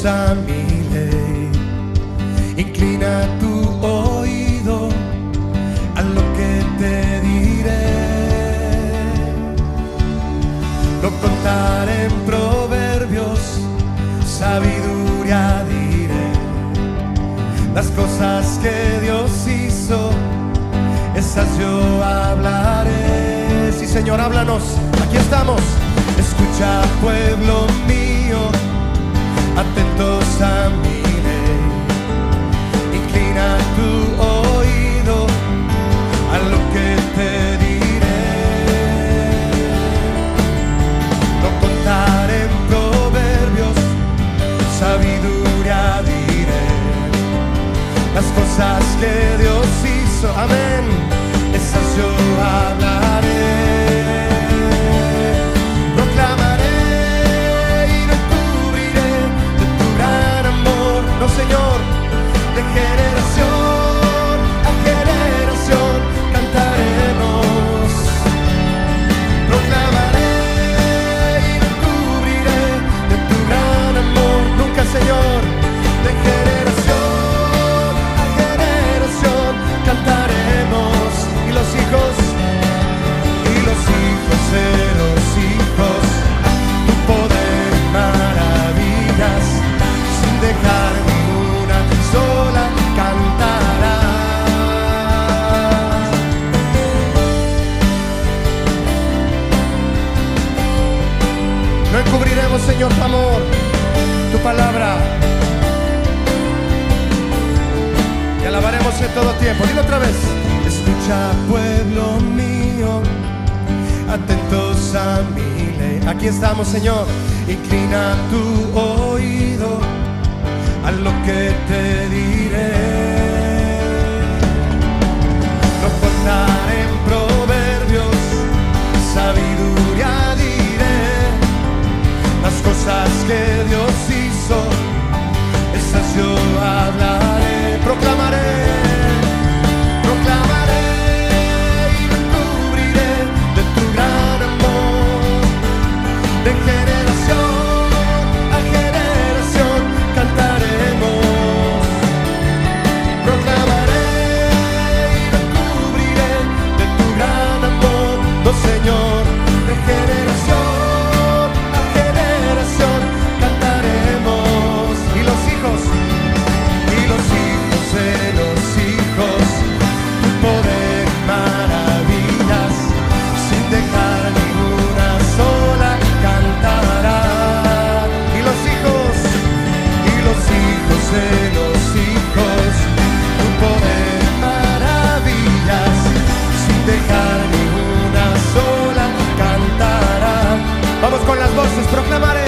a mi ley. Inclina tu oído a lo que te diré. Lo contaré en proverbios, sabiduría diré. Las cosas que Dios hizo, esas yo hablaré. Sí, Señor, háblanos, aquí estamos. Escucha, pueblo mío, atentos a mi ley. Inclina tu oído a lo que te diré. Lo contaré en proverbios, sabiduría diré. Las cosas que Dios hizo, amén, esas yo hablaré. No, Señor, de generación a generación cantaremos. Proclamaré y no cubriré de tu gran amor. Nunca, Señor, de generación a generación cantaremos. Y los hijos de los hijos, tu poder y maravillas, sin dejar sola cantará. No encubriremos, Señor, tu amor, tu palabra. Te alabaremos en todo tiempo. Dilo otra vez. Escucha, pueblo mío, atentos a mi ley. Aquí estamos, Señor. Inclina tu oído a lo que te diré. Lo contaré en proverbios, sabiduría diré. Las cosas que Dios hizo, esas yo hablaré. Proclamaré y no cubriré de tu gran amor. De generación a generación cantaré. Señor, de generación a generación cantaremos. Y los hijos de los hijos, tu poder y maravillas, sin dejar ninguna sola cantará. Y los hijos de los hijos, tu poder y maravillas, sin dejar ninguna sola cantará. Vamos con las voces. Proclamaré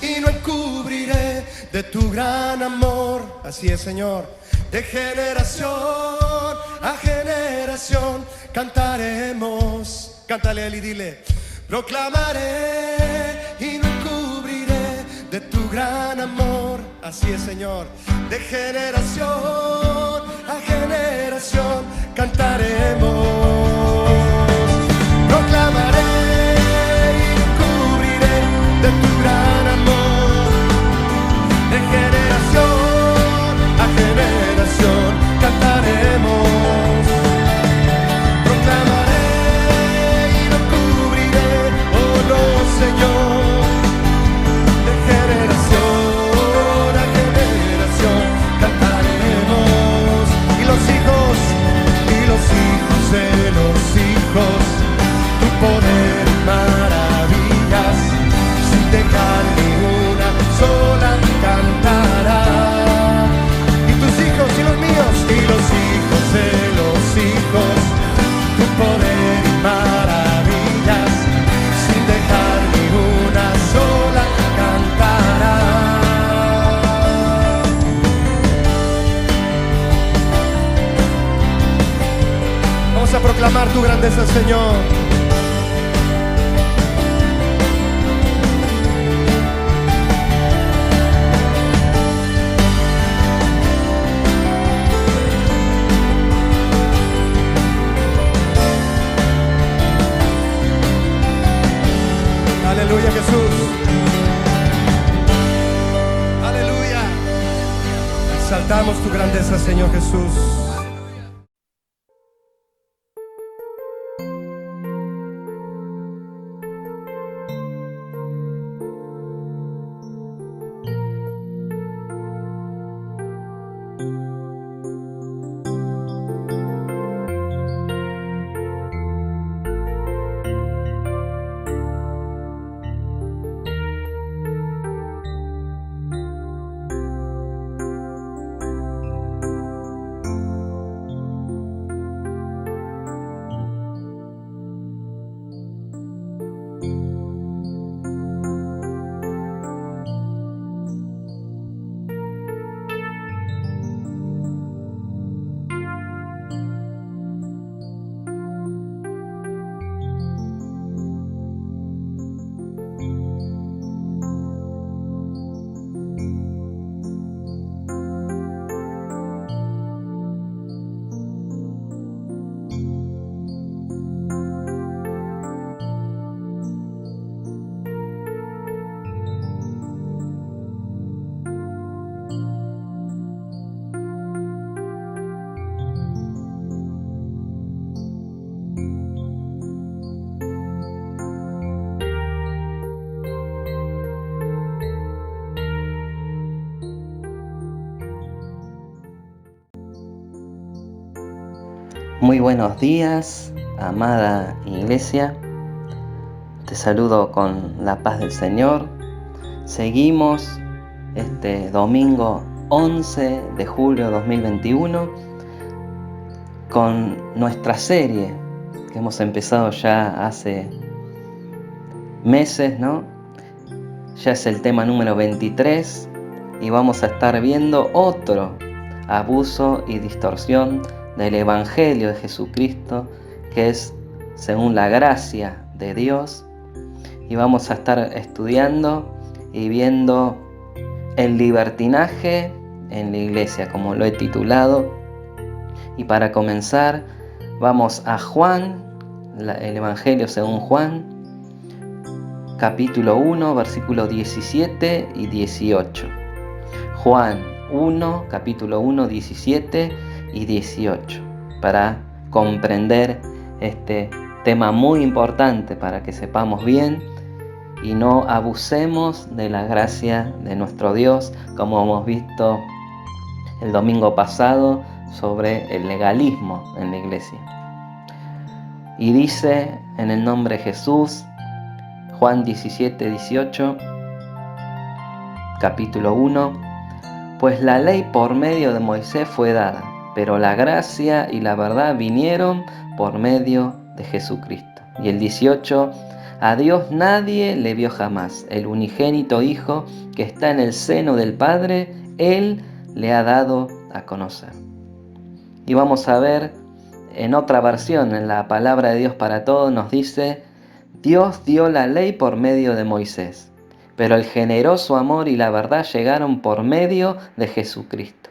y no encubriré de tu gran amor. Así es, Señor. De generación a generación cantaremos. Cántale a él y dile: proclamaré y no encubriré de tu gran amor. Así es, Señor. De generación a generación cantaremos. Proclamaré y no cubriré de tu gran amor. De generación a generación cantaremos. Proclamaré y no cubriré, oh no, Señor. De generación a generación cantaremos. Y los hijos de los hijos, tu poder y maravillas, sin dejar ni una sola cantará. Y tus hijos y los míos, y los hijos de los hijos, tu poder y maravillas, sin dejar ni una sola cantará. Vamos a proclamar tu grandeza, Señor. Aleluya, Jesús. Cantamos tu grandeza, Señor Jesús. Muy buenos días, amada Iglesia. Te saludo con la paz del Señor. Seguimos este domingo 11 de julio 2021 con nuestra serie que hemos empezado ya hace meses, ¿no? Ya es el tema número 23 y vamos a estar viendo otro abuso y distorsión del Evangelio de Jesucristo, que es según la gracia de Dios, y vamos a estar estudiando y viendo el libertinaje en la iglesia, como lo he titulado. Y para comenzar, vamos a Juan, el Evangelio según Juan, capítulo 1, versículos 17 y 18. Juan 1, capítulo 1, 17 y 18, para comprender este tema muy importante, para que sepamos bien y no abusemos de la gracia de nuestro Dios, como hemos visto el domingo pasado sobre el legalismo en la iglesia. Y dice en el nombre de Jesús, Juan 17, 18, capítulo 1, pues la ley por medio de Moisés fue dada, pero la gracia y la verdad vinieron por medio de Jesucristo. Y el 18, a Dios nadie le vio jamás. El unigénito Hijo que está en el seno del Padre, Él le ha dado a conocer. Y vamos a ver en otra versión, en la Palabra de Dios para Todos, nos dice, Dios dio la ley por medio de Moisés, pero el generoso amor y la verdad llegaron por medio de Jesucristo.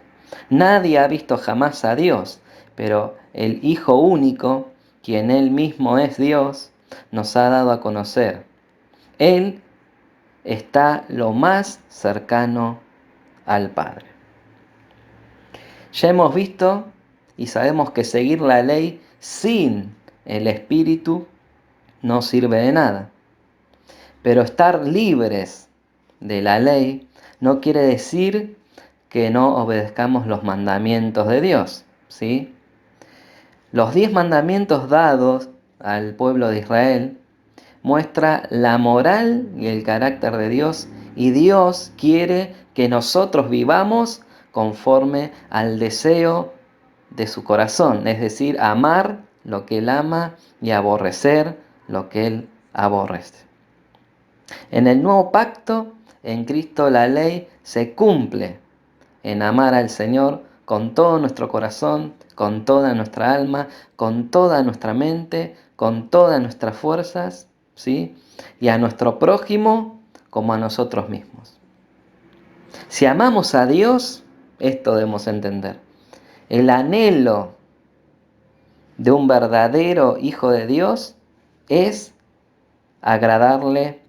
Nadie ha visto jamás a Dios, pero el Hijo único, quien Él mismo es Dios, nos ha dado a conocer. Él está lo más cercano al Padre. Ya hemos visto y sabemos que seguir la ley sin el Espíritu no sirve de nada. Pero estar libres de la ley no quiere decir que no obedezcamos los mandamientos de Dios, ¿sí? Los 10 mandamientos dados al pueblo de Israel muestra la moral y el carácter de Dios, y Dios quiere que nosotros vivamos conforme al deseo de su corazón, es decir, amar lo que Él ama y aborrecer lo que Él aborrece. En el nuevo pacto, en Cristo la ley se cumple en amar al Señor con todo nuestro corazón, con toda nuestra alma, con toda nuestra mente, con todas nuestras fuerzas, ¿sí? Y a nuestro prójimo como a nosotros mismos. Si amamos a Dios, esto debemos entender. El anhelo de un verdadero hijo de Dios es agradarle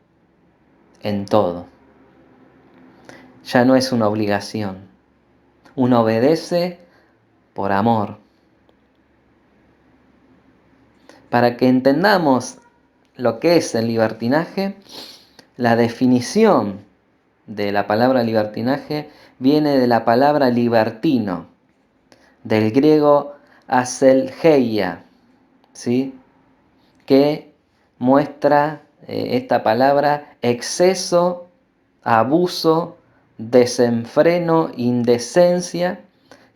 en todo. Ya no es una obligación. Uno obedece por amor. Para que entendamos lo que es el libertinaje, la definición de la palabra libertinaje viene de la palabra libertino, del griego aselgeia, ¿sí? Que muestra esta palabra exceso, abuso, desenfreno, indecencia,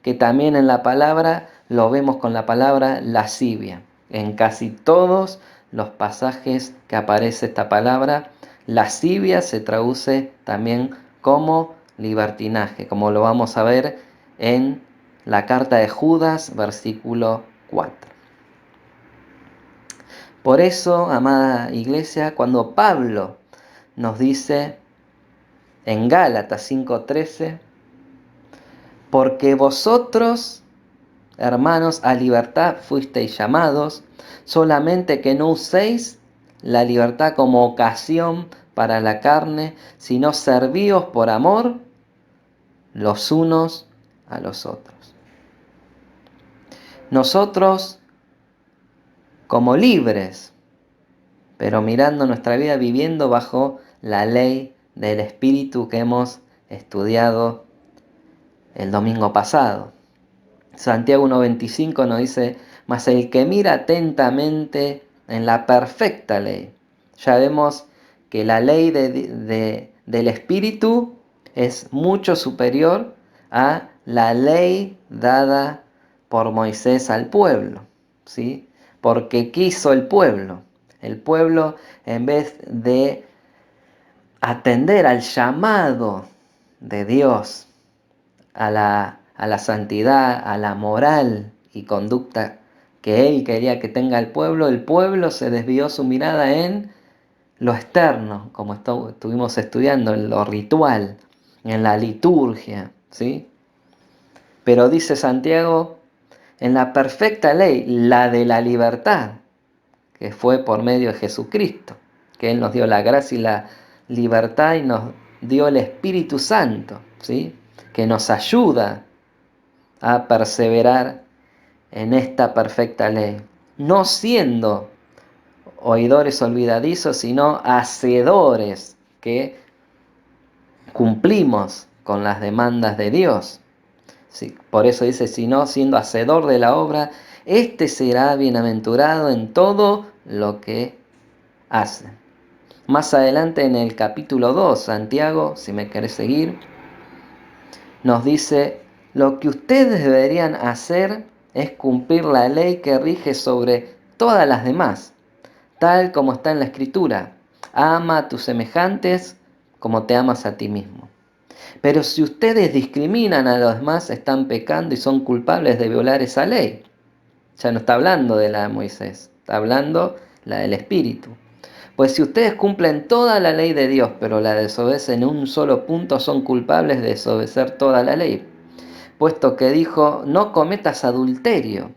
que también en la palabra lo vemos con la palabra lascivia. En casi todos los pasajes que aparece esta palabra, lascivia se traduce también como libertinaje, como lo vamos a ver en la carta de Judas, versículo 4. Por eso, amada iglesia, cuando Pablo nos dice en Gálatas 5:13, porque vosotros, hermanos, a libertad fuisteis llamados, solamente que no uséis la libertad como ocasión para la carne, sino servíos por amor los unos a los otros. Nosotros, como libres, pero mirando nuestra vida viviendo bajo la ley del Espíritu que hemos estudiado el domingo pasado. Santiago 1:25 nos dice, mas el que mira atentamente en la perfecta ley. Ya vemos que la ley del Espíritu es mucho superior a la ley dada por Moisés al pueblo, ¿sí? Porque quiso el pueblo. El pueblo, en vez de atender al llamado de Dios, a la santidad, a la moral y conducta que Él quería que tenga el pueblo se desvió su mirada en lo externo, como estuvimos estudiando, en lo ritual, en la liturgia, ¿sí? Pero dice Santiago, en la perfecta ley, la de la libertad, que fue por medio de Jesucristo, que Él nos dio la gracia y la libertad y nos dio el Espíritu Santo, ¿sí? Que nos ayuda a perseverar en esta perfecta ley, no siendo oidores olvidadizos, sino hacedores que cumplimos con las demandas de Dios. Sí, por eso dice, sino siendo hacedor de la obra, este será bienaventurado en todo lo que hace. Más adelante en el capítulo 2, Santiago, si me querés seguir, nos dice, lo que ustedes deberían hacer es cumplir la ley que rige sobre todas las demás, tal como está en la Escritura. Ama a tus semejantes como te amas a ti mismo. Pero si ustedes discriminan a los demás, están pecando y son culpables de violar esa ley. Ya no está hablando de la de Moisés, está hablando la del Espíritu. Pues si ustedes cumplen toda la ley de Dios, pero la desobedecen en un solo punto, son culpables de desobedecer toda la ley. Puesto que dijo, no cometas adulterio.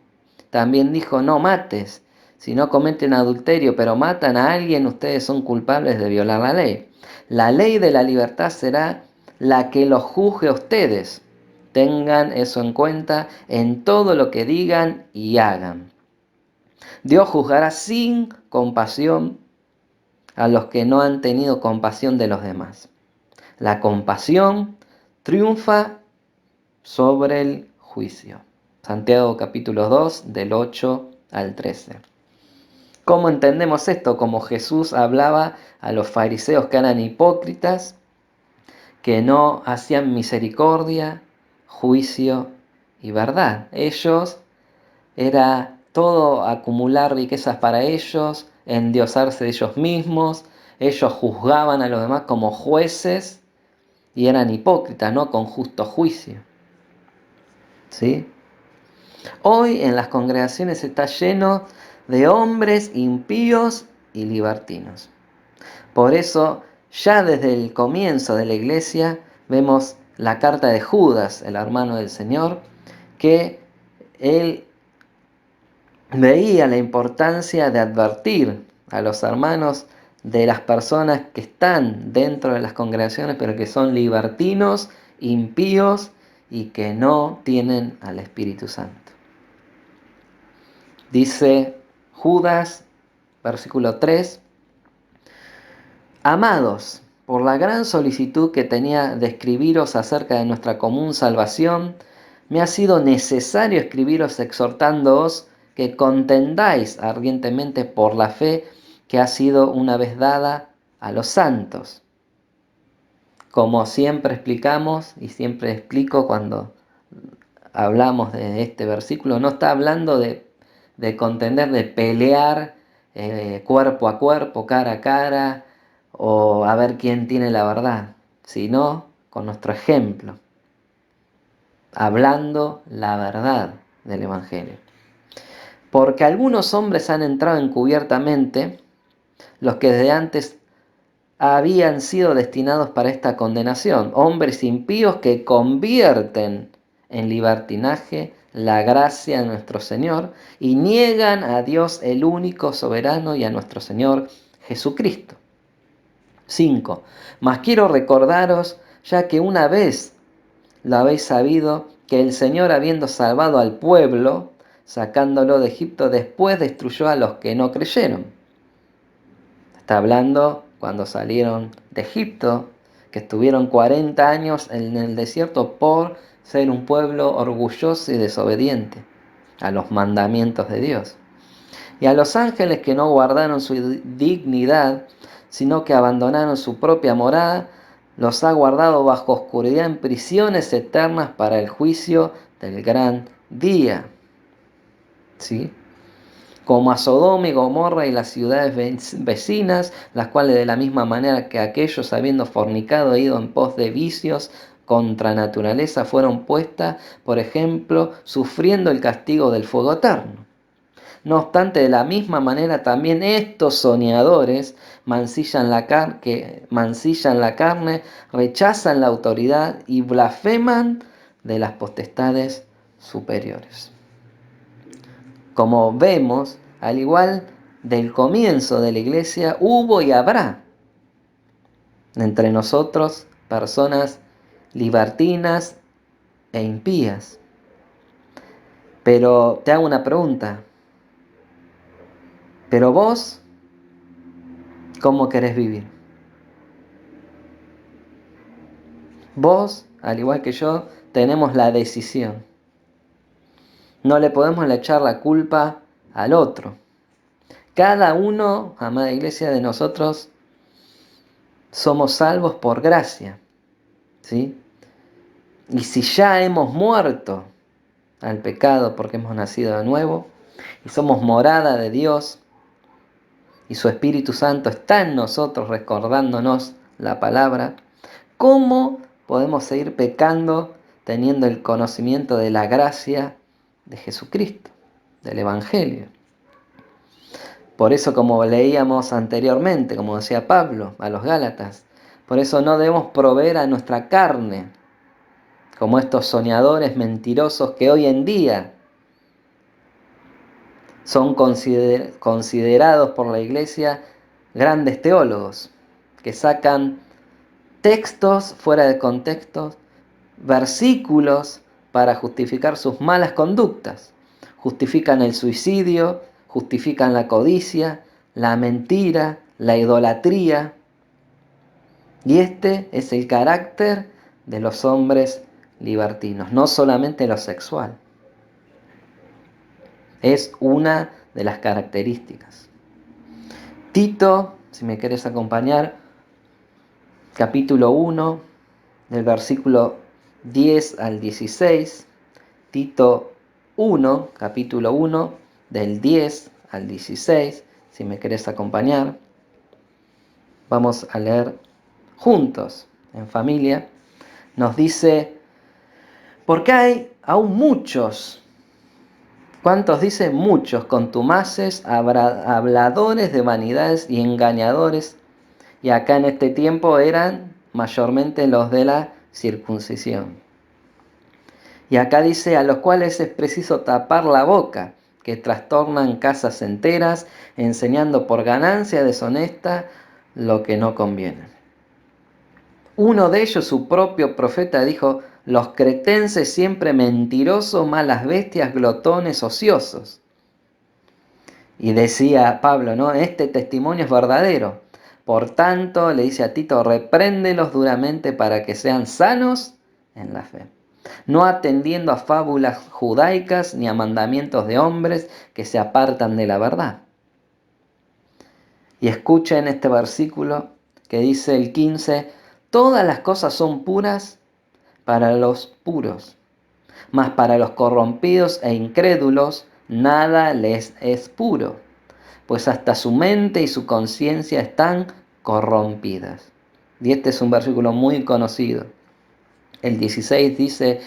También dijo, no mates. Si no cometen adulterio, pero matan a alguien, ustedes son culpables de violar la ley. La ley de la libertad será la que los juzgue a ustedes. Tengan eso en cuenta en todo lo que digan y hagan. Dios juzgará sin compasión a los que no han tenido compasión de los demás. La compasión triunfa sobre el juicio. Santiago capítulo 2, del 8 al 13. ¿Cómo entendemos esto? Como Jesús hablaba a los fariseos que eran hipócritas, que no hacían misericordia, juicio y verdad. Ellos era todo acumular riquezas para ellos, endiosarse de ellos mismos. Ellos juzgaban a los demás como jueces y eran hipócritas, no con justo juicio. ¿Sí? Hoy en las congregaciones está lleno de hombres impíos y libertinos. Por eso, ya desde el comienzo de la iglesia, vemos la carta de Judas, el hermano del Señor, que él veía la importancia de advertir a los hermanos de las personas que están dentro de las congregaciones, pero que son libertinos, impíos y que no tienen al Espíritu Santo. Dice Judas, versículo 3, amados, por la gran solicitud que tenía de escribiros acerca de nuestra común salvación, me ha sido necesario escribiros exhortándoos que contendáis ardientemente por la fe que ha sido una vez dada a los santos. Como siempre explicamos y siempre explico cuando hablamos de este versículo, no está hablando de contender, de pelear cuerpo a cuerpo, cara a cara, o a ver quién tiene la verdad, sino con nuestro ejemplo, hablando la verdad del Evangelio. Porque algunos hombres han entrado encubiertamente, los que desde antes habían sido destinados para esta condenación, hombres impíos que convierten en libertinaje la gracia de nuestro Señor y niegan a Dios el único soberano y a nuestro Señor Jesucristo. 5. Mas quiero recordaros, ya que una vez lo habéis sabido, que el Señor, habiendo salvado al pueblo, sacándolo de Egipto, después destruyó a los que no creyeron. Está hablando cuando salieron de Egipto, que estuvieron 40 años en el desierto por ser un pueblo orgulloso y desobediente a los mandamientos de Dios. Y a los ángeles que no guardaron su dignidad, sino que abandonaron su propia morada, los ha guardado bajo oscuridad en prisiones eternas para el juicio del gran día. ¿Sí? Como a Sodoma y Gomorra y las ciudades vecinas, las cuales de la misma manera que aquellos, habiendo fornicado e ido en pos de vicios contra naturaleza, fueron puestas, por ejemplo, sufriendo el castigo del fuego eterno. No obstante, de la misma manera también estos soñadores mancillan la carne, rechazan la autoridad y blasfeman de las potestades superiores. Como vemos, al igual del comienzo de la iglesia, hubo y habrá entre nosotros personas libertinas e impías. Pero te hago una pregunta. ¿Pero vos cómo querés vivir? Vos, al igual que yo, tenemos la decisión. No le podemos echar la culpa al otro. Cada uno, amada iglesia, de nosotros somos salvos por gracia, ¿sí? Y si ya hemos muerto al pecado porque hemos nacido de nuevo y somos morada de Dios y su Espíritu Santo está en nosotros recordándonos la palabra, ¿cómo podemos seguir pecando teniendo el conocimiento de la gracia de Jesucristo, del Evangelio? Por eso, como leíamos anteriormente, como decía Pablo a los Gálatas, por eso no debemos proveer a nuestra carne, como estos soñadores mentirosos que hoy en día son considerados por la iglesia grandes teólogos, que sacan textos fuera de contexto, versículos para justificar sus malas conductas. Justifican el suicidio, justifican la codicia, la mentira, la idolatría. Y este es el carácter de los hombres libertinos, no solamente lo sexual. Es una de las características. Tito, si me querés acompañar, capítulo 1, del versículo 10 al 16. Tito 1, capítulo 1, del 10 al 16, si me querés acompañar. Vamos a leer juntos, en familia. Nos dice, porque hay aún muchos. ¿Cuántos dice? Muchos contumaces, habladores de vanidades y engañadores. Y acá en este tiempo eran mayormente los de la circuncisión. Y acá dice, a los cuales es preciso tapar la boca, que trastornan casas enteras, enseñando por ganancia deshonesta lo que no conviene. Uno de ellos, su propio profeta, dijo, los cretenses siempre mentirosos, malas bestias, glotones, ociosos. Y decía Pablo, ¿no? Este testimonio es verdadero. Por tanto, le dice a Tito, repréndelos duramente para que sean sanos en la fe, no atendiendo a fábulas judaicas ni a mandamientos de hombres que se apartan de la verdad. Y escuchen este versículo que dice el 15, todas las cosas son puras para los puros, mas para los corrompidos e incrédulos nada les es puro, pues hasta su mente y su conciencia están corrompidas. Y este es un versículo muy conocido. El 16 dice,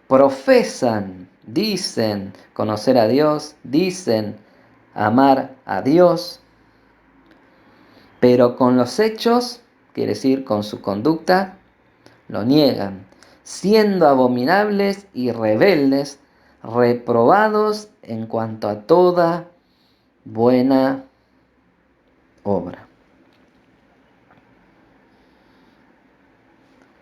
profesan, dicen conocer a Dios, dicen amar a Dios, pero con los hechos, quiere decir con su conducta, lo niegan, siendo abominables y rebeldes, reprobados en cuanto a toda buena obra.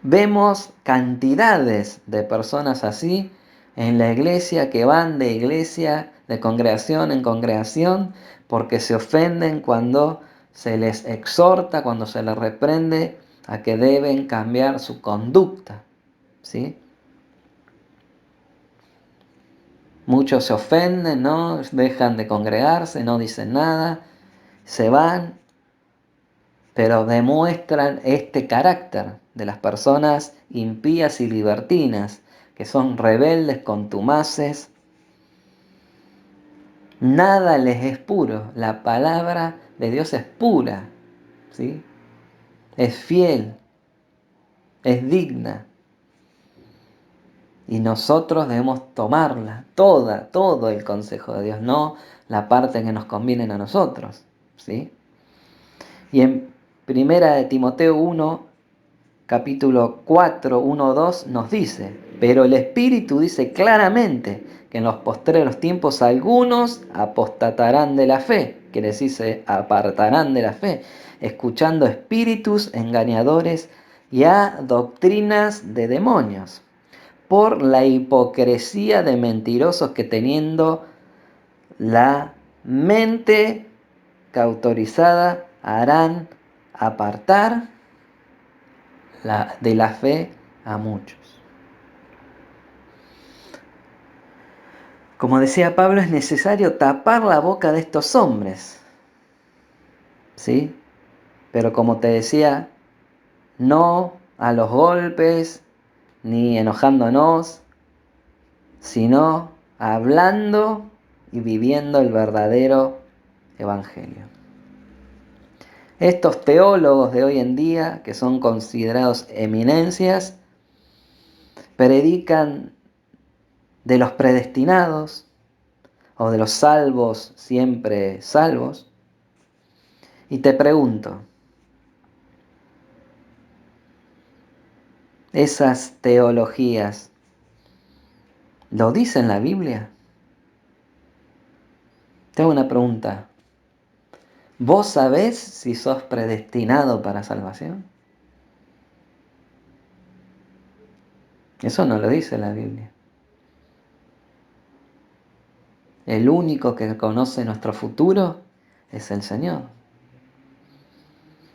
Vemos cantidades de personas así en la iglesia que van de iglesia, de congregación en congregación, porque se ofenden cuando se les exhorta, cuando se les reprende a que deben cambiar su conducta, ¿sí? Muchos se ofenden, ¿no? Dejan de congregarse, no dicen nada, se van, pero demuestran este carácter de las personas impías y libertinas, que son rebeldes, contumaces. Nada les es puro. La palabra de Dios es pura, ¿sí? Es fiel, es digna. Y nosotros debemos tomarla, todo el consejo de Dios, no la parte que nos conviene a nosotros, ¿sí? Y en Primera de Timoteo 1, capítulo 4, 1, 2 nos dice, pero el Espíritu dice claramente que en los postreros tiempos algunos apostatarán de la fe, quiere decir se apartarán de la fe, escuchando espíritus engañadores y a doctrinas de demonios, por la hipocresía de mentirosos que teniendo la mente cauterizada harán apartar de la fe a muchos. Como decía Pablo, es necesario tapar la boca de estos hombres, ¿sí? Pero como te decía, no a los golpes, ni enojándonos, sino hablando y viviendo el verdadero evangelio. Estos teólogos de hoy en día, que son considerados eminencias, predican de los predestinados o de los salvos siempre salvos. Y te pregunto, ¿esas teologías lo dice en la Biblia? Te hago una pregunta. ¿Vos sabés si sos predestinado para salvación? Eso no lo dice la Biblia. El único que conoce nuestro futuro es el Señor.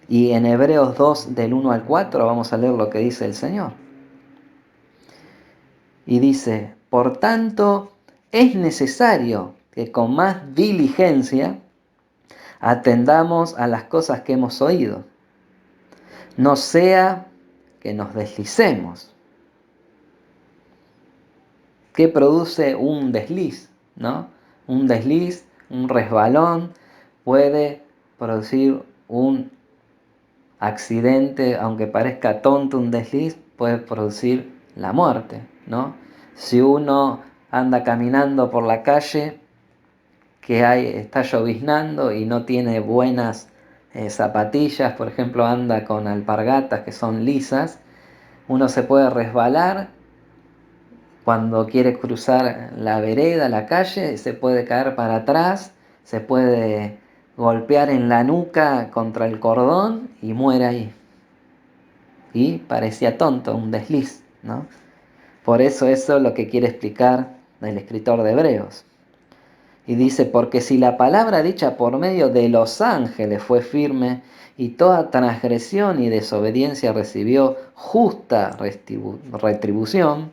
Y en Hebreos 2, del 1 al 4, vamos a leer lo que dice el Señor. Y dice, por tanto, es necesario que con más diligencia atendamos a las cosas que hemos oído. No sea que nos deslicemos. ¿Qué produce un desliz? ¿No? Un desliz, un resbalón, puede producir un accidente, aunque parezca tonto un desliz, puede producir la muerte, ¿no? Si uno anda caminando por la calle, está lloviznando y no tiene buenas zapatillas, por ejemplo, anda con alpargatas que son lisas, uno se puede resbalar cuando quiere cruzar la vereda, la calle, se puede caer para atrás, se puede golpear en la nuca contra el cordón y muere ahí. Y parecía tonto, un desliz, ¿no? Por eso es lo que quiere explicar el escritor de Hebreos. Y dice, porque si la palabra dicha por medio de los ángeles fue firme, y toda transgresión y desobediencia recibió justa retribución,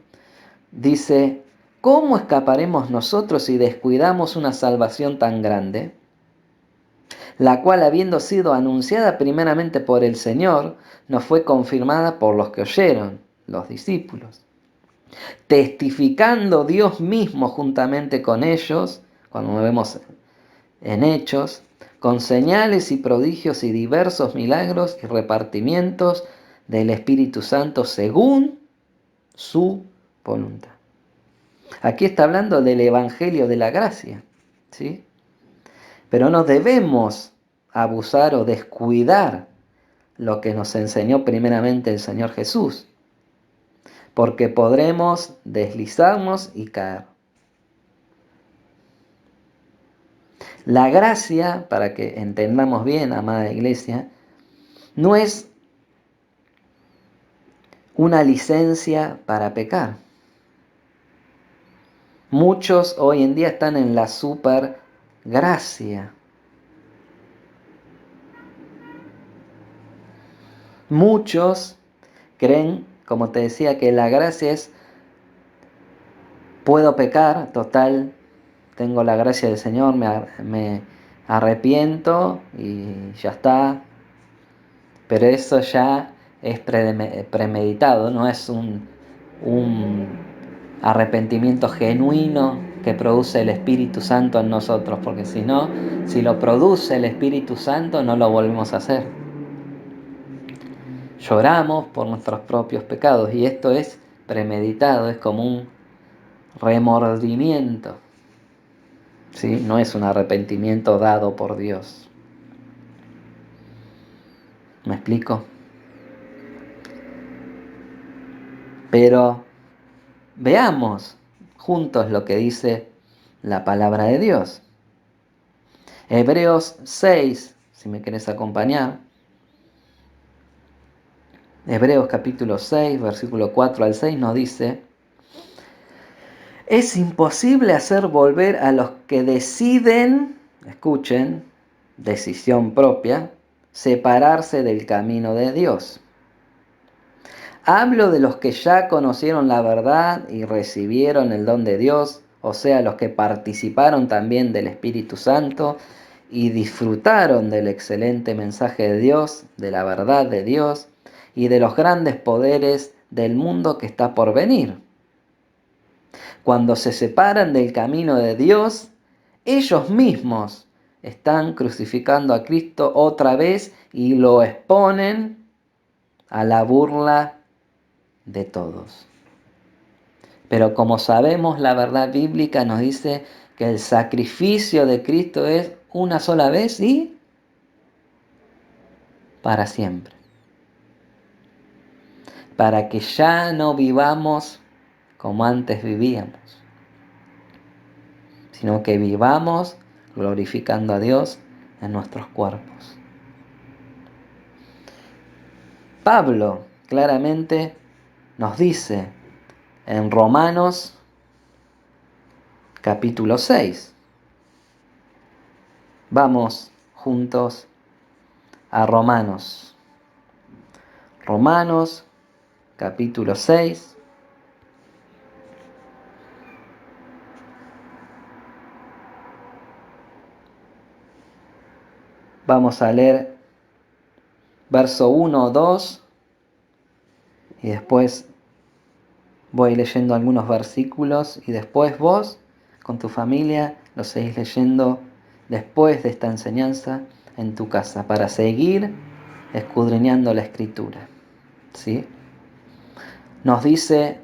dice, ¿cómo escaparemos nosotros si descuidamos una salvación tan grande? La cual, habiendo sido anunciada primeramente por el Señor, nos fue confirmada por los que oyeron, los discípulos, testificando Dios mismo juntamente con ellos, cuando vemos en Hechos, con señales y prodigios y diversos milagros y repartimientos del Espíritu Santo según su voluntad. Aquí está hablando del Evangelio de la gracia, ¿sí? Pero no debemos abusar o descuidar lo que nos enseñó primeramente el Señor Jesús, porque podremos deslizarnos y caer. La gracia, para que entendamos bien, amada iglesia, no es una licencia para pecar. Muchos hoy en día están en la supergracia. Muchos creen, como te decía, que la gracia es, puedo pecar, total, tengo la gracia del Señor, me arrepiento y ya está. Pero eso ya es premeditado, no es un arrepentimiento genuino que produce el Espíritu Santo en nosotros, porque si no, si lo produce el Espíritu Santo, no lo volvemos a hacer. Lloramos por nuestros propios pecados y esto es premeditado, es como un remordimiento, ¿sí? No es un arrepentimiento dado por Dios. ¿Me explico? Pero veamos juntos lo que dice la palabra de Dios. Hebreos 6, si me querés acompañar. Hebreos capítulo 6, versículo 4 al 6 nos dice: es imposible hacer volver a los que deciden, escuchen, decisión propia, separarse del camino de Dios. Hablo de los que ya conocieron la verdad y recibieron el don de Dios, o sea, los que participaron también del Espíritu Santo y disfrutaron del excelente mensaje de Dios, de la verdad de Dios y de los grandes poderes del mundo que está por venir. Cuando se separan del camino de Dios, ellos mismos están crucificando a Cristo otra vez y lo exponen a la burla de todos. Pero como sabemos, la verdad bíblica nos dice que el sacrificio de Cristo es una sola vez y para siempre. Para que ya no vivamos como antes vivíamos, sino que vivamos glorificando a Dios en nuestros cuerpos. Pablo claramente nos dice en Romanos capítulo 6. Vamos juntos a Romanos. Romanos capítulo 6. Vamos a leer verso 1, 2 y después voy leyendo algunos versículos y después vos con tu familia lo seguís leyendo después de esta enseñanza en tu casa para seguir escudriñando la Escritura, ¿sí? Nos dice,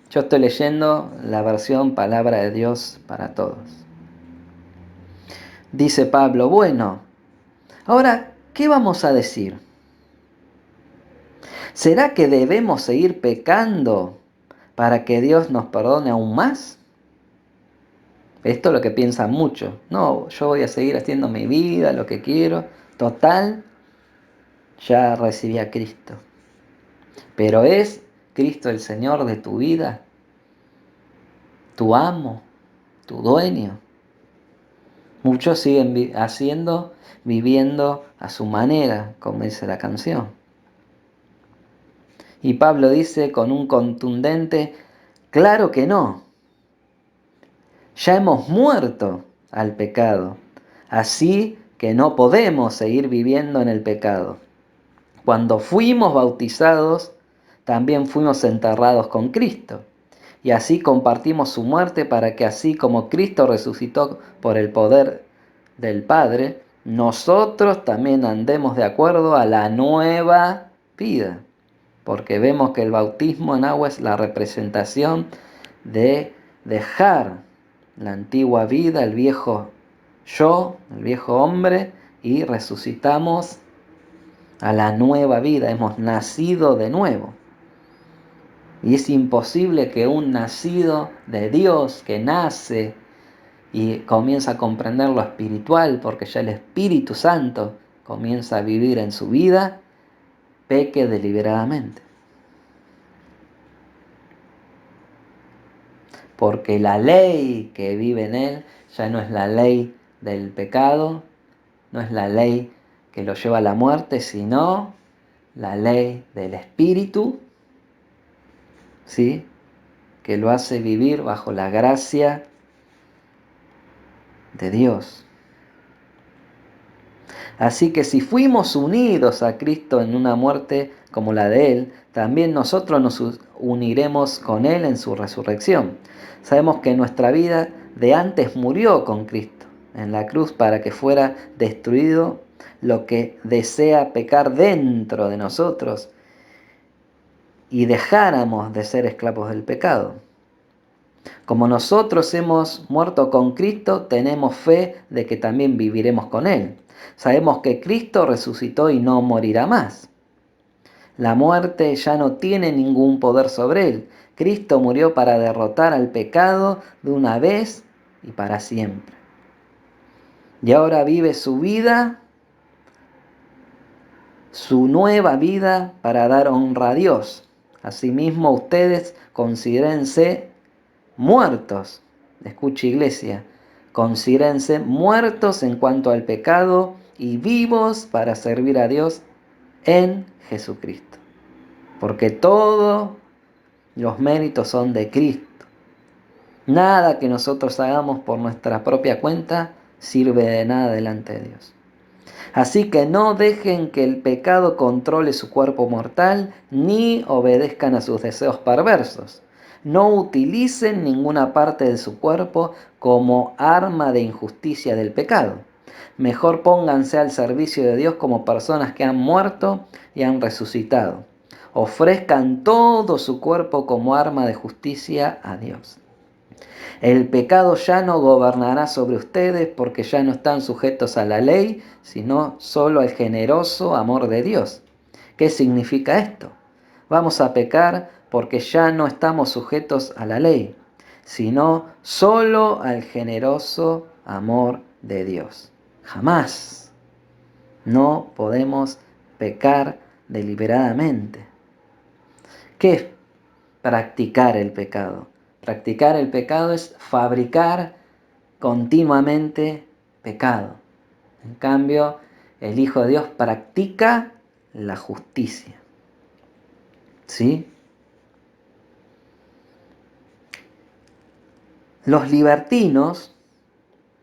yo estoy leyendo la versión Palabra de Dios para Todos. Dice Pablo, bueno, ahora, ¿qué vamos a decir? ¿Será que debemos seguir pecando para que Dios nos perdone aún más? Esto es lo que piensan muchos. No, yo voy a seguir haciendo mi vida, lo que quiero. Total, ya recibí a Cristo. Pero ¿es Cristo el Señor de tu vida? tu amo, tu dueño. Muchos siguen viviendo a su manera, como dice la canción. Y Pablo dice con un contundente, claro que no. Ya hemos muerto al pecado, así que no podemos seguir viviendo en el pecado. Cuando fuimos bautizados, también fuimos enterrados con Cristo. Y así compartimos su muerte para que así como Cristo resucitó por el poder del Padre, nosotros también andemos de acuerdo a la nueva vida. Porque vemos que el bautismo en agua es la representación de dejar la antigua vida, el viejo yo, el viejo hombre, y resucitamos a la nueva vida, hemos nacido de nuevo. Y es imposible que un nacido de Dios que nace y comienza a comprender lo espiritual, porque ya el Espíritu Santo comienza a vivir en su vida, peque deliberadamente. Porque la ley que vive en él ya no es la ley del pecado, no es la ley que lo lleva a la muerte, sino la ley del Espíritu, ¿sí?, que lo hace vivir bajo la gracia de Dios. Así que si fuimos unidos a Cristo en una muerte como la de Él, también nosotros nos uniremos con Él en su resurrección. Sabemos que nuestra vida de antes murió con Cristo en la cruz para que fuera destruido lo que desea pecar dentro de nosotros y dejáramos de ser esclavos del pecado. Como nosotros hemos muerto con Cristo, tenemos fe de que también viviremos con Él. Sabemos que Cristo resucitó y no morirá más. La muerte ya no tiene ningún poder sobre Él. Cristo murió para derrotar al pecado de una vez y para siempre. Y ahora vive su vida, su nueva vida, para dar honra a Dios. Asimismo, ustedes considérense muertos. Escuche, iglesia, considérense muertos en cuanto al pecado y vivos para servir a Dios en Jesucristo. Porque todos los méritos son de Cristo. Nada que nosotros hagamos por nuestra propia cuenta sirve de nada delante de Dios. Así que no dejen que el pecado controle su cuerpo mortal, ni obedezcan a sus deseos perversos. No utilicen ninguna parte de su cuerpo como arma de injusticia del pecado. Mejor pónganse al servicio de Dios como personas que han muerto y han resucitado. Ofrezcan todo su cuerpo como arma de justicia a Dios. El pecado ya no gobernará sobre ustedes porque ya no están sujetos a la ley, sino solo al generoso amor de Dios. ¿Qué significa esto? Vamos a pecar porque ya no estamos sujetos a la ley, sino solo al generoso amor de Dios. Jamás no podemos pecar deliberadamente. ¿Qué es practicar el pecado? Practicar el pecado es fabricar continuamente pecado. En cambio, el Hijo de Dios practica la justicia. ¿Sí? Los libertinos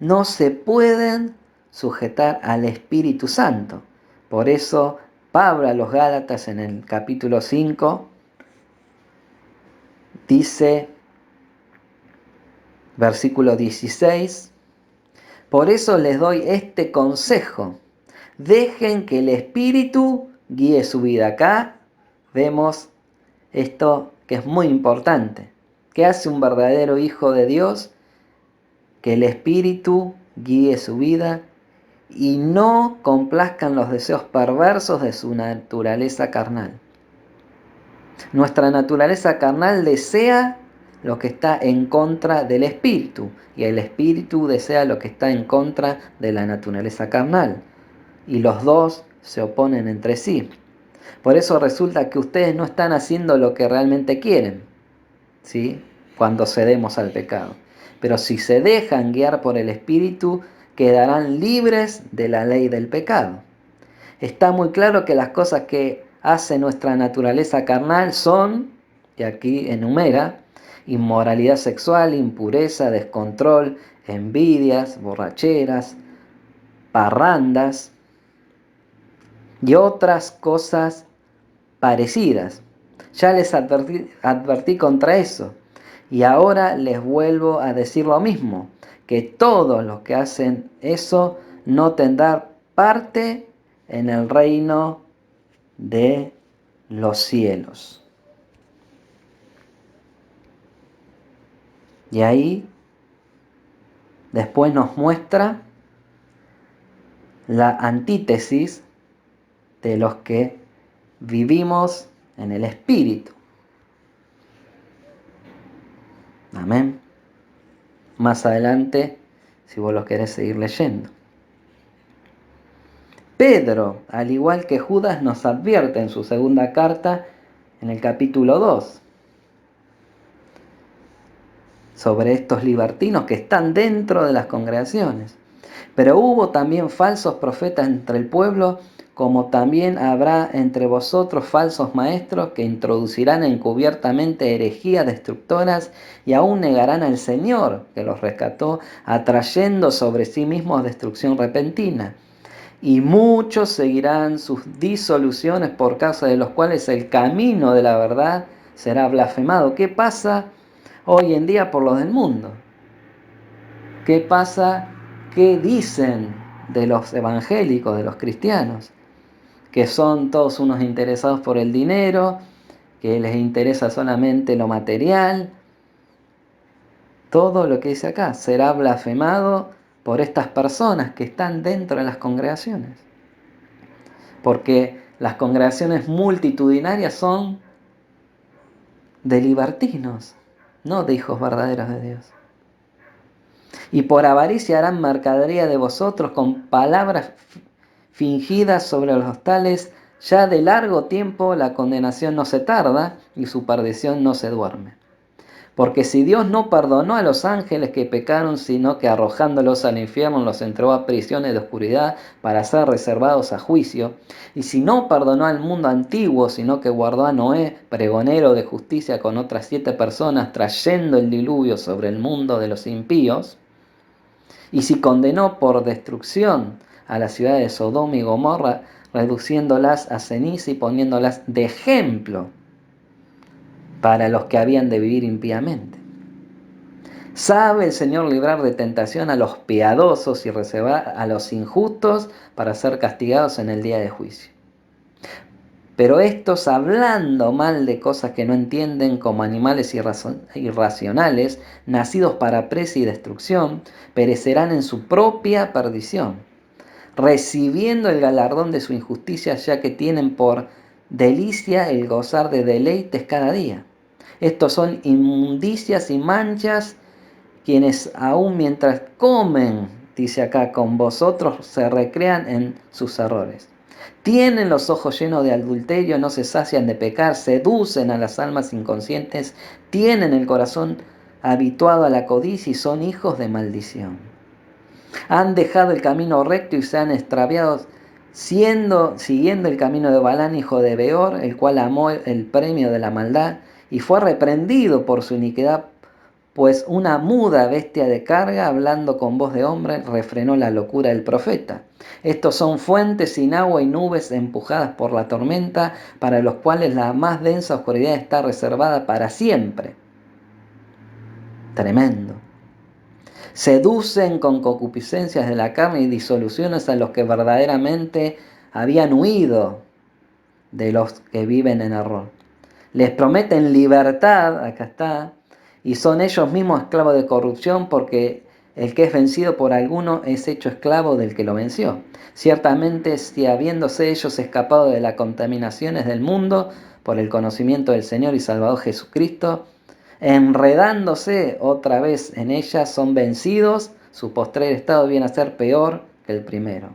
no se pueden sujetar al Espíritu Santo. Por eso Pablo a los Gálatas en el capítulo 5 dice, versículo 16, por eso les doy este consejo, dejen que el Espíritu guíe su vida. Acá vemos esto que es muy importante. ¿Qué hace un verdadero hijo de Dios? Que el Espíritu guíe su vida y no complazcan los deseos perversos de su naturaleza carnal. Nuestra naturaleza carnal desea lo que está en contra del Espíritu, y el Espíritu desea lo que está en contra de la naturaleza carnal, y los dos se oponen entre sí. Por eso resulta que ustedes no están haciendo lo que realmente quieren, ¿sí? cuando cedemos al pecado. Pero si se dejan guiar por el Espíritu, quedarán libres de la ley del pecado. Está muy claro que las cosas que hace nuestra naturaleza carnal son, y aquí enumera, inmoralidad sexual, impureza, descontrol, envidias, borracheras, parrandas y otras cosas parecidas. Ya les advertí contra eso, y ahora les vuelvo a decir lo mismo, que todos los que hacen eso no tendrán parte en el reino de los cielos. Y ahí después nos muestra la antítesis de los que vivimos en el Espíritu. Amén. Más adelante, si vos lo querés seguir leyendo. Pedro, al igual que Judas, nos advierte en su segunda carta, en el capítulo 2, sobre estos libertinos que están dentro de las congregaciones. Pero hubo también falsos profetas entre el pueblo, como también habrá entre vosotros falsos maestros que introducirán encubiertamente herejías destructoras y aún negarán al Señor que los rescató, atrayendo sobre sí mismos destrucción repentina. Y muchos seguirán sus disoluciones, por causa de los cuales el camino de la verdad será blasfemado. ¿Qué pasa hoy en día por los del mundo? ¿Qué pasa? ¿Qué dicen de los evangélicos, de los cristianos? Que son todos unos interesados por el dinero, que les interesa solamente lo material. Todo lo que dice acá será blasfemado por estas personas que están dentro de las congregaciones. Porque las congregaciones multitudinarias son de libertinos, no de hijos verdaderos de Dios. Y por avaricia harán mercadería de vosotros con palabras fingidas sobre los tales. Ya de largo tiempo la condenación no se tarda y su perdición no se duerme. Porque si Dios no perdonó a los ángeles que pecaron, sino que arrojándolos al infierno los entregó a prisiones de oscuridad para ser reservados a juicio, y si no perdonó al mundo antiguo, sino que guardó a Noé, pregonero de justicia, con otras 7 personas, trayendo el diluvio sobre el mundo de los impíos, y si condenó por destrucción a las ciudades de Sodoma y Gomorra, reduciéndolas a ceniza y poniéndolas de ejemplo para los que habían de vivir impíamente. Sabe el Señor librar de tentación a los piadosos y reservar a los injustos para ser castigados en el día de juicio. Pero estos, hablando mal de cosas que no entienden, como animales irracionales, nacidos para presa y destrucción, perecerán en su propia perdición, recibiendo el galardón de su injusticia, ya que tienen por delicia el gozar de deleites cada día. Estos son inmundicias y manchas, quienes aún mientras comen, dice acá, con vosotros, se recrean en sus errores. Tienen los ojos llenos de adulterio, no se sacian de pecar, seducen a las almas inconscientes, tienen el corazón habituado a la codicia y son hijos de maldición. Han dejado el camino recto y se han extraviado, siguiendo el camino de Balán, hijo de Beor, el cual amó el premio de la maldad y fue reprendido por su iniquidad, pues una muda bestia de carga, hablando con voz de hombre, refrenó la locura del profeta. Estos son fuentes sin agua y nubes empujadas por la tormenta, para los cuales la más densa oscuridad está reservada para siempre. Tremendo. Seducen con concupiscencias de la carne y disoluciones a los que verdaderamente habían huido de los que viven en error. Les prometen libertad, acá está, y son ellos mismos esclavos de corrupción, porque el que es vencido por alguno es hecho esclavo del que lo venció. Ciertamente, si habiéndose ellos escapado de las contaminaciones del mundo por el conocimiento del Señor y Salvador Jesucristo, enredándose otra vez en ellas, son vencidos, su postrer estado viene a ser peor que el primero.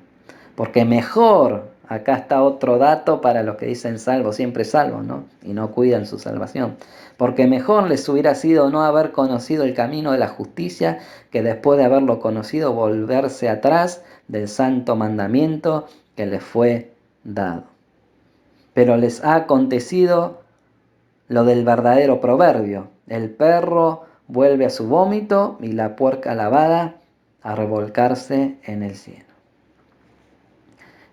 Porque mejor acá está otro dato para los que dicen salvos, siempre salvos, ¿no? Y no cuidan su salvación. Porque mejor les hubiera sido no haber conocido el camino de la justicia que después de haberlo conocido volverse atrás del santo mandamiento que les fue dado. Pero les ha acontecido lo del verdadero proverbio: el perro vuelve a su vómito y la puerca lavada a revolcarse en el cielo.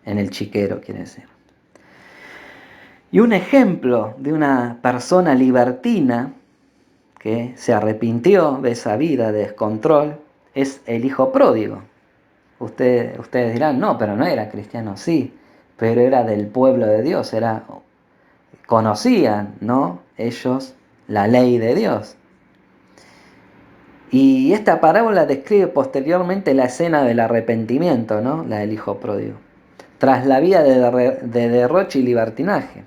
En el chiquero, quiere decir. Y un ejemplo de una persona libertina que se arrepintió de esa vida de descontrol es el hijo pródigo. Ustedes dirán, no, pero no era cristiano. Sí, pero era del pueblo de Dios, conocían, ¿no?, ellos la ley de Dios. Y esta parábola describe posteriormente la escena del arrepentimiento, ¿no?, la del hijo pródigo, tras la vida de derroche y libertinaje.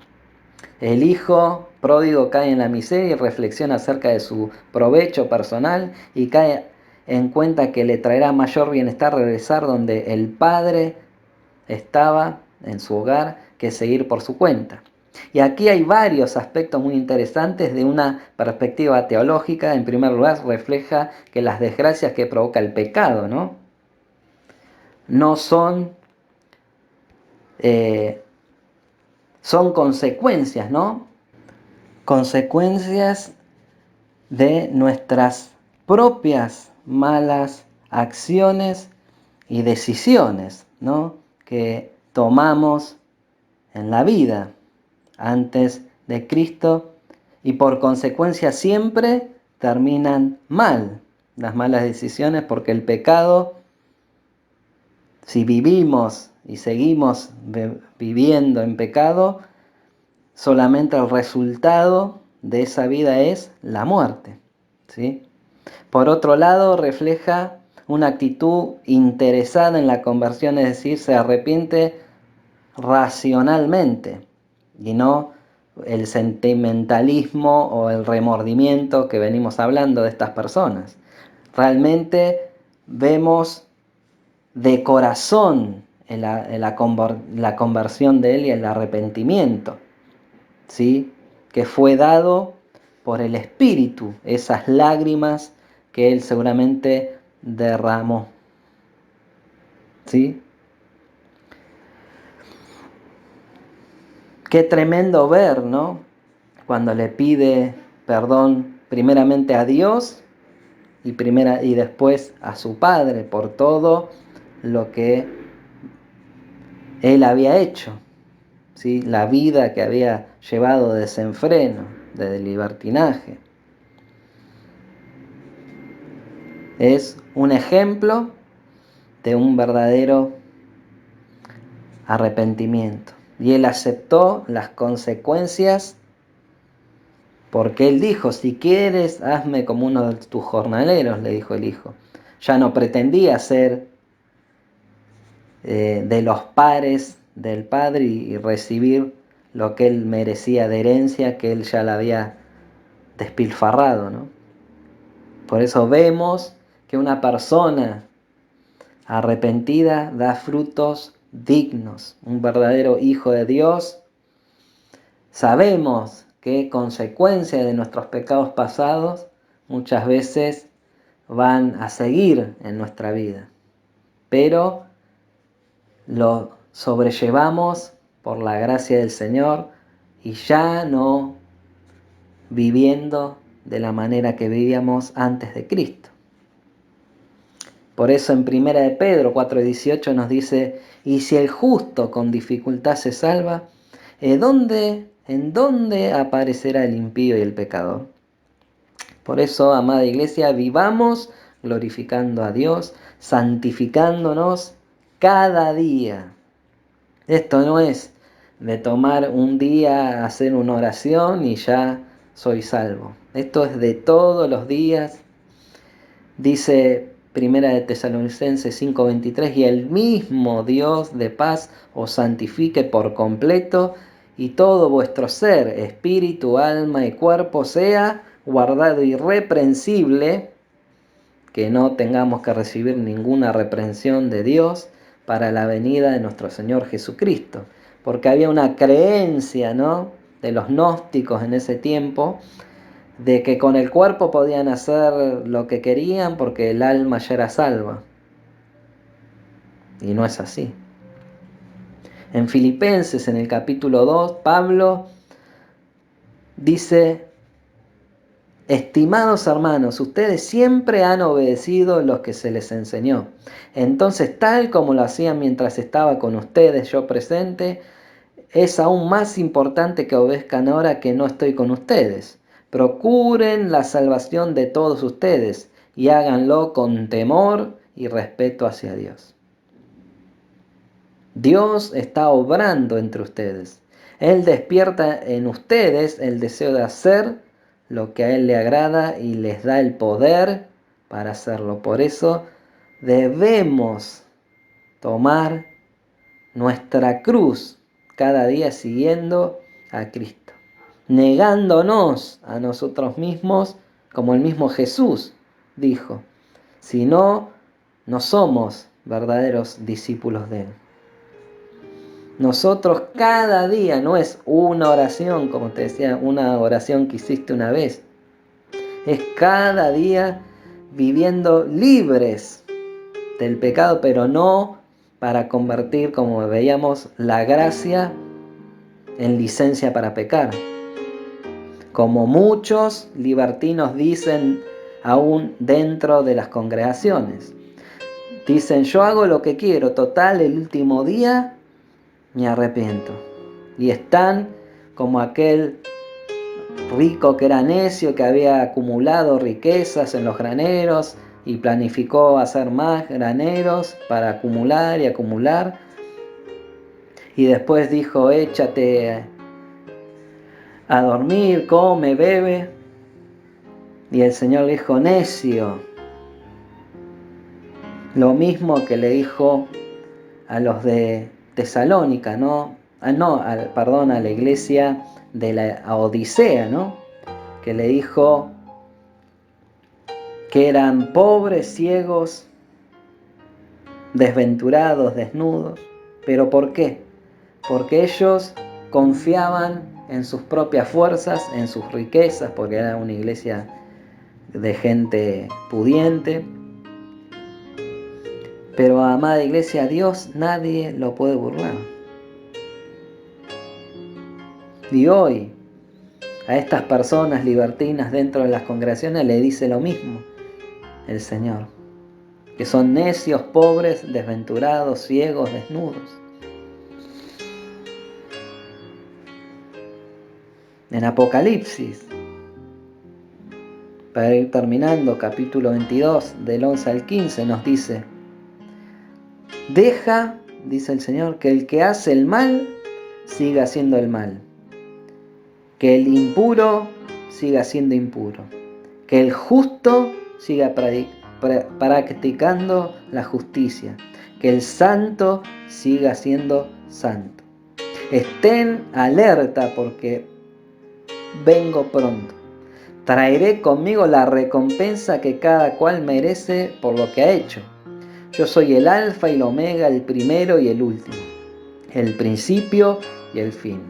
El hijo pródigo cae en la miseria y reflexiona acerca de su provecho personal y cae en cuenta que le traerá mayor bienestar regresar donde el padre estaba, en su hogar, que seguir por su cuenta. Y aquí hay varios aspectos muy interesantes de una perspectiva teológica. En primer lugar, refleja que las desgracias que provoca el pecado, no son consecuencias, consecuencias de nuestras propias malas acciones y decisiones, que tomamos en la vida antes de Cristo, y por consecuencia siempre terminan mal las malas decisiones, porque el pecado, si vivimos y seguimos viviendo en pecado, solamente el resultado de esa vida es la muerte, ¿sí? Por otro lado, refleja una actitud interesada en la conversión, es decir, se arrepiente racionalmente y no el sentimentalismo o el remordimiento que venimos hablando de estas personas. Realmente vemos de corazón la conversión de él y el arrepentimiento, ¿sí?, que fue dado por el Espíritu, esas lágrimas que él seguramente derramó, ¿sí? Qué tremendo ver, cuando le pide perdón primeramente a Dios y después a su Padre por todo lo que él había hecho, ¿sí?, la vida que había llevado de desenfreno, de libertinaje. Es un ejemplo de un verdadero arrepentimiento. Y él aceptó las consecuencias, porque él dijo: si quieres, hazme como uno de tus jornaleros, le dijo el hijo. Ya no pretendía ser de los pares del padre y recibir lo que él merecía de herencia, que él ya la había despilfarrado, Por eso vemos que una persona arrepentida da frutos dignos. Un verdadero hijo de Dios. Sabemos que consecuencias de nuestros pecados pasados muchas veces van a seguir en nuestra vida, pero lo sobrellevamos por la gracia del Señor y ya no viviendo de la manera que vivíamos antes de Cristo. Por eso en 1 de Pedro 4:18 nos dice: y si el justo con dificultad se salva, ¿en dónde aparecerá el impío y el pecador? Por eso, amada iglesia, vivamos glorificando a Dios, santificándonos cada día. Esto no es de tomar un día, hacer una oración y ya soy salvo. Esto es de todos los días. Dice 1 de Tesalonicenses 5:23: y el mismo Dios de paz os santifique por completo, y todo vuestro ser, espíritu, alma y cuerpo sea guardado irreprensible, que no tengamos que recibir ninguna reprensión de Dios, para la venida de nuestro Señor Jesucristo. Porque había una creencia, ¿no?, de los gnósticos en ese tiempo, de que con el cuerpo podían hacer lo que querían porque el alma ya era salva. Y no es así. En Filipenses, en el capítulo 2, Pablo dice: estimados hermanos, ustedes siempre han obedecido lo que se les enseñó. Entonces, tal como lo hacían mientras estaba con ustedes, yo presente, es aún más importante que obedezcan ahora que no estoy con ustedes. Procuren la salvación de todos ustedes y háganlo con temor y respeto hacia Dios. Dios está obrando entre ustedes. Él despierta en ustedes el deseo de hacer lo que a Él le agrada y les da el poder para hacerlo. Por eso debemos tomar nuestra cruz cada día siguiendo a Cristo, negándonos a nosotros mismos, como el mismo Jesús dijo: si no, no somos verdaderos discípulos de Él. Nosotros cada día, no es una oración, como te decía, una oración que hiciste una vez. Es cada día viviendo libres del pecado, pero no para convertir, como veíamos, la gracia en licencia para pecar. Como muchos libertinos dicen aún dentro de las congregaciones. Dicen: yo hago lo que quiero, total, el último día me arrepiento. Y están como aquel rico que era necio, que había acumulado riquezas en los graneros y planificó hacer más graneros para acumular y acumular. Y después dijo: échate a dormir, come, bebe. Y el Señor le dijo: necio. Lo mismo que le dijo a los de Tesalónica, ¿no? A la iglesia de la Odisea, ¿no? Que le dijo que eran pobres, ciegos, desventurados, desnudos. ¿Pero por qué? Porque ellos confiaban en sus propias fuerzas, en sus riquezas, porque era una iglesia de gente pudiente. Pero, amada iglesia, a Dios nadie lo puede burlar. Y hoy a estas personas libertinas dentro de las congregaciones le dice lo mismo el Señor: que son necios, pobres, desventurados, ciegos, desnudos. En Apocalipsis, para ir terminando, capítulo 22, del 11 al 15, nos dice: deja, dice el Señor, que el que hace el mal siga haciendo el mal, que el impuro siga siendo impuro, que el justo siga practicando la justicia, que el santo siga siendo santo. Estén alerta porque vengo pronto. Traeré conmigo la recompensa que cada cual merece por lo que ha hecho. Yo soy el alfa y el omega, el primero y el último, el principio y el fin.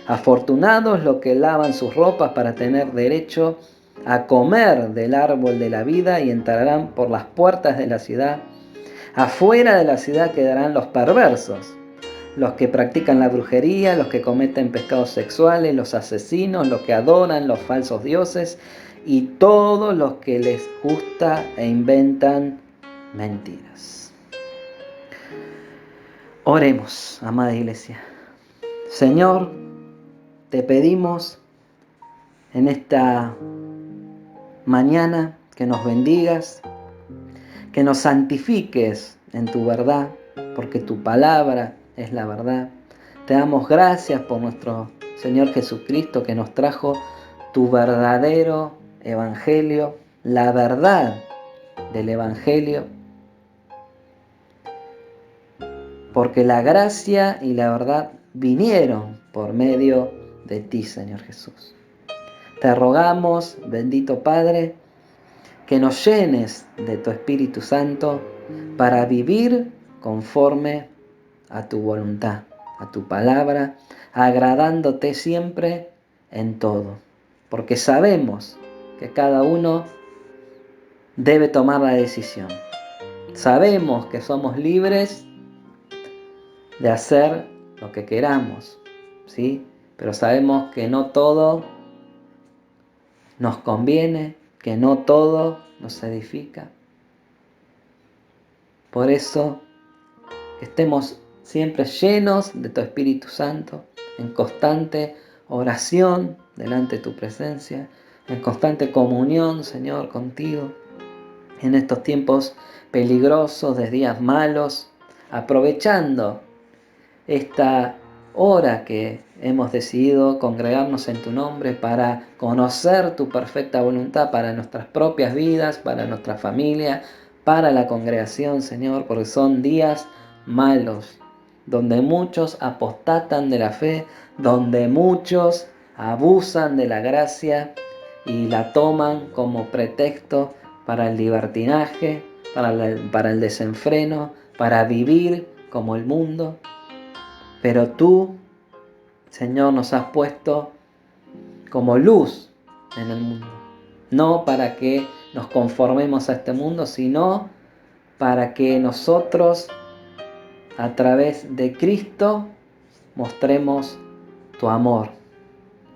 Afortunados los que lavan sus ropas para tener derecho a comer del árbol de la vida y entrarán por las puertas de la ciudad. Afuera de la ciudad quedarán los perversos, los que practican la brujería, los que cometen pecados sexuales, los asesinos, los que adoran los falsos dioses y todos los que les gusta e inventan mentiras. Oremos, amada iglesia. Señor, te pedimos en esta mañana que nos bendigas, que nos santifiques en tu verdad, porque tu palabra es la verdad. Te damos gracias por nuestro Señor Jesucristo, que nos trajo tu verdadero evangelio, la verdad del evangelio, porque la gracia y la verdad vinieron por medio de ti, Señor Jesús. Te rogamos, bendito Padre, que nos llenes de tu Espíritu Santo para vivir conforme a tu voluntad, a tu palabra, agradándote siempre en todo. Porque sabemos que cada uno debe tomar la decisión. Sabemos que somos libres de hacer lo que queramos, ¿sí? Pero sabemos que no todo nos conviene, que no todo nos edifica. Por eso, que estemos siempre llenos de tu Espíritu Santo, en constante oración delante de tu presencia, en constante comunión, Señor, contigo, en estos tiempos peligrosos, de días malos, aprovechando esta hora que hemos decidido congregarnos en tu nombre para conocer tu perfecta voluntad para nuestras propias vidas, para nuestra familia, para la congregación, Señor, porque son días malos, donde muchos apostatan de la fe, donde muchos abusan de la gracia y la toman como pretexto para el libertinaje, para el desenfreno, para vivir como el mundo. Pero tú, Señor, nos has puesto como luz en el mundo. No para que nos conformemos a este mundo, sino para que nosotros, a través de Cristo, mostremos tu amor,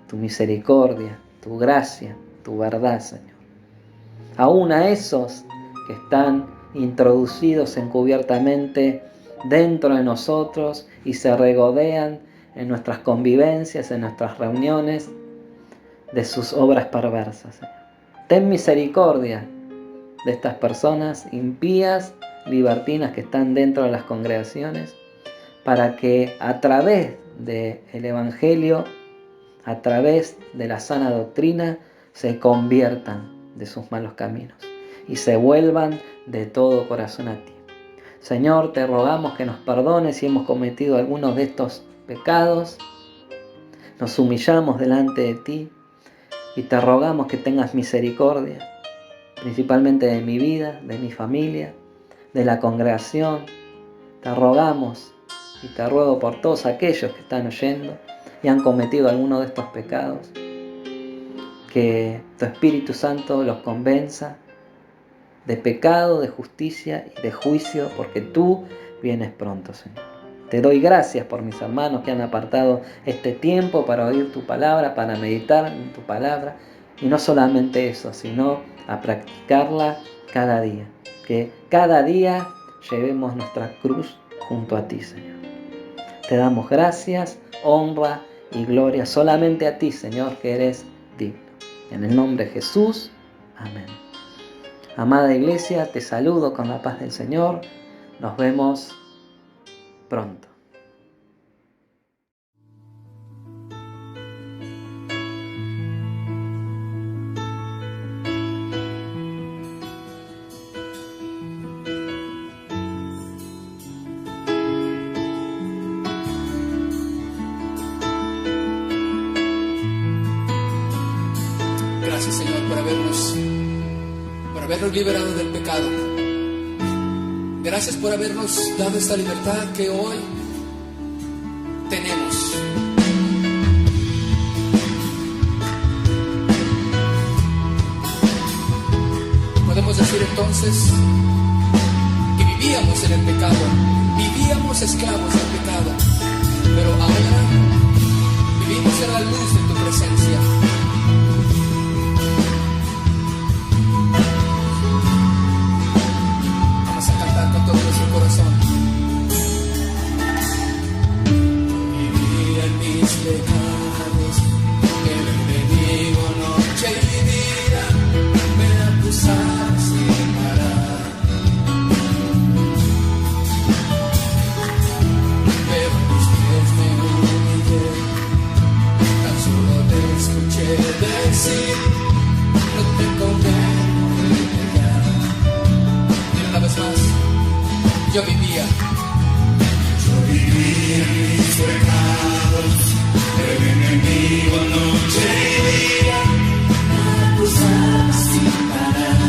tu misericordia, tu gracia, tu verdad, Señor. Aún a esos que están introducidos encubiertamente dentro de nosotros y se regodean en nuestras convivencias, en nuestras reuniones, de sus obras perversas, Señor. Ten misericordia de estas personas impías, libertinas que están dentro de las congregaciones, para que a través del Evangelio, a través de la sana doctrina, se conviertan de sus malos caminos y se vuelvan de todo corazón a ti. Señor, te rogamos que nos perdones si hemos cometido algunos de estos pecados. Nos humillamos delante de ti y te rogamos que tengas misericordia, principalmente de mi vida, de mi familia, de la congregación. Te rogamos y te ruego por todos aquellos que están oyendo y han cometido alguno de estos pecados, que tu Espíritu Santo los convenza de pecado, de justicia y de juicio, porque tú vienes pronto, Señor. Te doy gracias por mis hermanos que han apartado este tiempo para oír tu palabra, para meditar en tu palabra, y no solamente eso, sino a practicarla cada día. Que cada día llevemos nuestra cruz junto a ti, Señor. Te damos gracias, honra y gloria solamente a ti, Señor, que eres digno. En el nombre de Jesús, amén. Amada iglesia, te saludo con la paz del Señor. Nos vemos pronto. Gracias, Señor, por habernos liberado del pecado. Gracias por habernos dado esta libertad que hoy tenemos. Podemos decir entonces que vivíamos en el pecado, vivíamos esclavos del pecado, pero ahora vivimos en la luz de tu presencia. Corazón. Vivía en mis pecados, el enemigo noche y día me acusaba sin parar. Pero tus pies me humillé, tan solo te escuché decir, no te convengo ya. Y una vez más. Yo vivía en mis pecados, el enemigo noche y día me acusaba sin parar.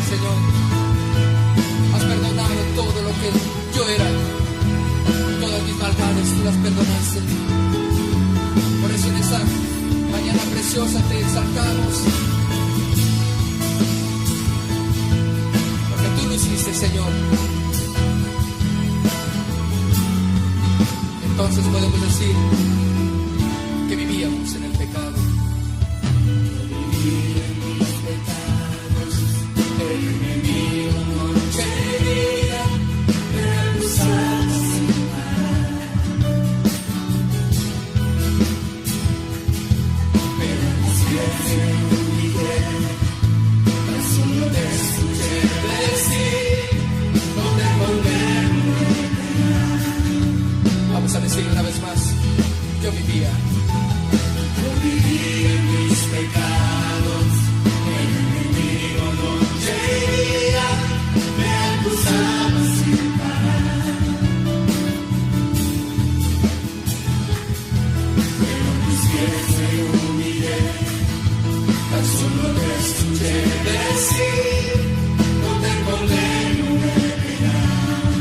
Señor, has perdonado todo lo que yo era, todas mis maldades tú las perdonaste. Por eso en esta mañana preciosa te exaltamos, porque tú lo hiciste, Señor. Entonces podemos decir que vivíamos en el pecado. Vamos a decirlo una vez más. Yo vivía en mis pecados, el enemigo no quería, me acusaba sin parar. Pero mis pies me humillé, tan solo te escuché decir, no te condeno, me verás.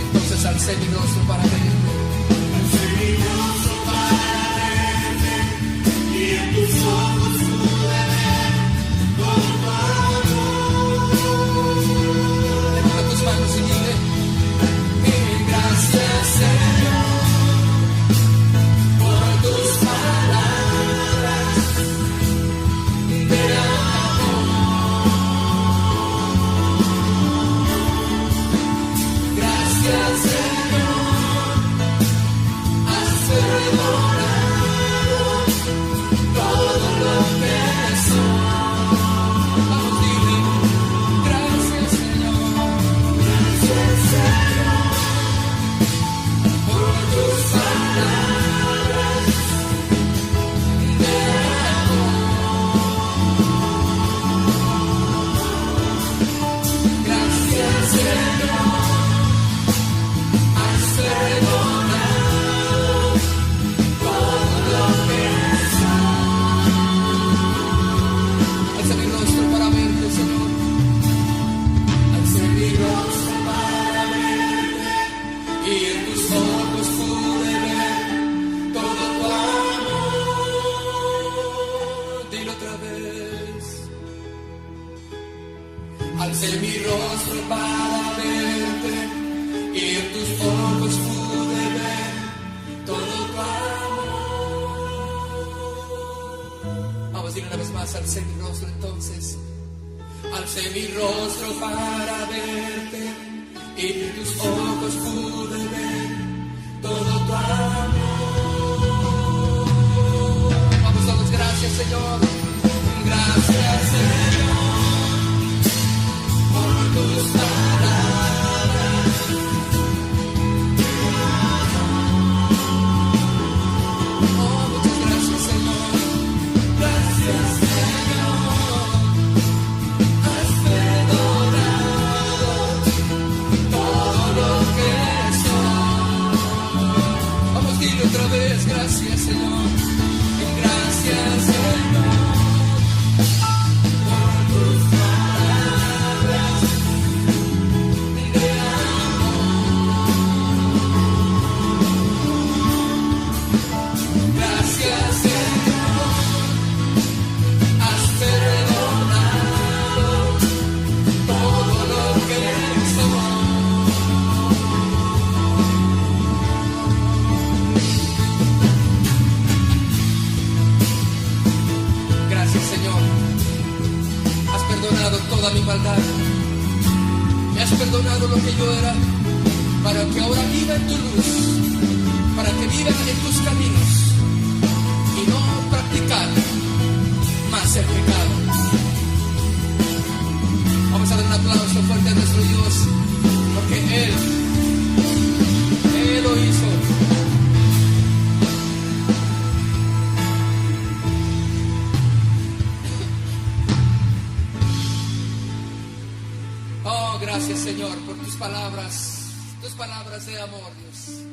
Entonces alcé mi rostro para verte. Alcé mi rostro para verte, y en tus ojos pude ver todo tu amor. Levanta tus manos y dile: gracias, Señor, por tus palabras de amor. Gracias, Señor, has perdonado todo lo que soy. Vamos, dile: gracias, Señor, por tus palabras de amor. Gracias, Señor, has perdonado todo lo que soy. Alza mi rostro para verte, Señor. Alza mi rostro para verte, y en tus ojos pude ver todo tu amor. Dilo otra vez. Alcé mi rostro para verte, y en tus ojos pude ver todo tu amor. Vamos a decir una vez más: alcé mi rostro entonces. Alcé mi rostro para verte, y en tus ojos pude ver todo tu amor. Vamos todos: gracias, Señor. Gracias, Señor, por tus palabras de amor. Oh, muchas gracias, Señor. Gracias, Señor, has perdonado todo lo que soy. Vamos, dile otra vez: gracias, Señor. Gracias, Señor, por tus palabras de amor. Gracias, Señor, has perdonado todo lo que soy. Gracias, Señor, has perdonado toda mi maldad. Me has perdonado lo que yo era, para que ahora viva en tu luz, para que viva en tus caminos y no practicar más el pecado. Vamos a dar un aplauso fuerte a nuestro Dios, porque Él lo hizo. Oh, gracias. Gracias, Señor, por tus palabras de amor, Dios.